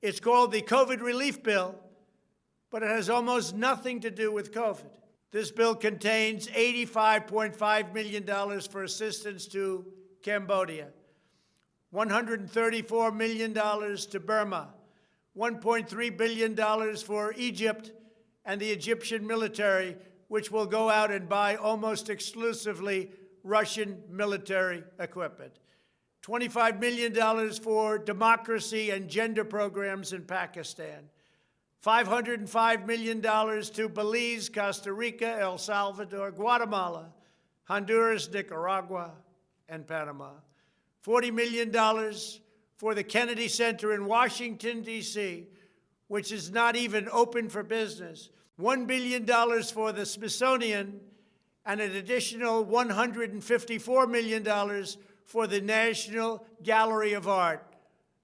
It's called the COVID Relief Bill, but it has almost nothing to do with COVID. This bill contains $85.5 million for assistance to Cambodia, $134 million to Burma, $1.3 billion for Egypt and the Egyptian military, which will go out and buy almost exclusively Russian military equipment, $25 million for democracy and gender programs in Pakistan, $505 million to Belize, Costa Rica, El Salvador, Guatemala, Honduras, Nicaragua, and Panama, $40 million for the Kennedy Center in Washington, D.C., which is not even open for business, $1 billion for the Smithsonian, and an additional $154 million for the National Gallery of Art.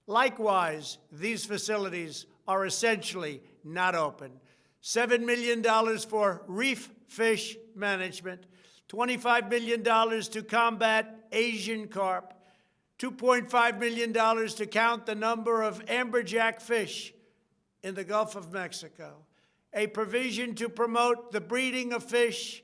Likewise, these facilities are essentially not open. $7 million for reef fish management, $25 million to combat Asian carp, $2.5 million to count the number of amberjack fish in the Gulf of Mexico, a provision to promote the breeding of fish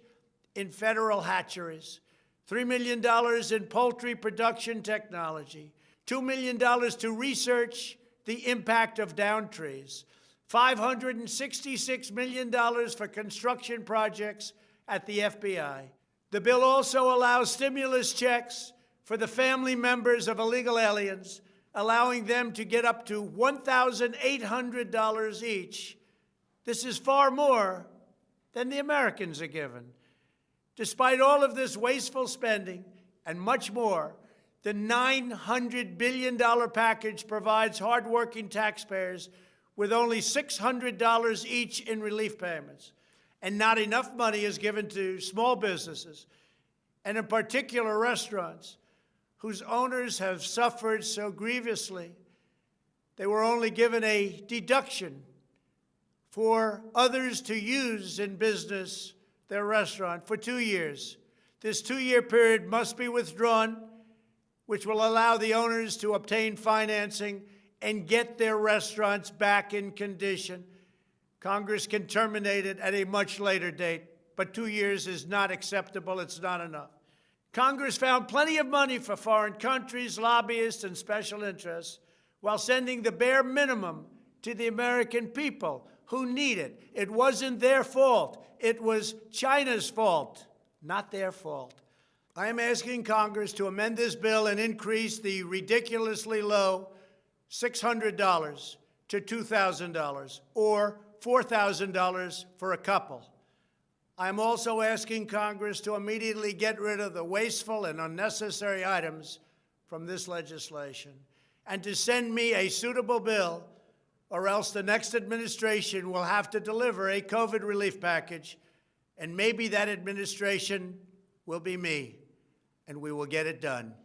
in federal hatcheries, $3 million in poultry production technology, $2 million to research the impact of down trees, $566 million for construction projects at the FBI. The bill also allows stimulus checks for the family members of illegal aliens, allowing them to get up to $1,800 each. This is far more than the Americans are given. Despite all of this wasteful spending and much more, the $900 billion package provides hardworking taxpayers with only $600 each in relief payments. And not enough money is given to small businesses, and in particular restaurants, whose owners have suffered so grievously. They were only given a deduction for others to use in business their restaurant for 2 years. This 2-year period must be withdrawn, which will allow the owners to obtain financing and get their restaurants back in condition. Congress can terminate it at a much later date, but 2 years is not acceptable. It's not enough. Congress found plenty of money for foreign countries, lobbyists, and special interests, while sending the bare minimum to the American people who need it. It wasn't their fault. It was China's fault, not their fault. I am asking Congress to amend this bill and increase the ridiculously low $600 to $2,000 or $4,000 for a couple. I am also asking Congress to immediately get rid of the wasteful and unnecessary items from this legislation and to send me a suitable bill, or else the next administration will have to deliver a COVID relief package, and maybe that administration will be me, and we will get it done.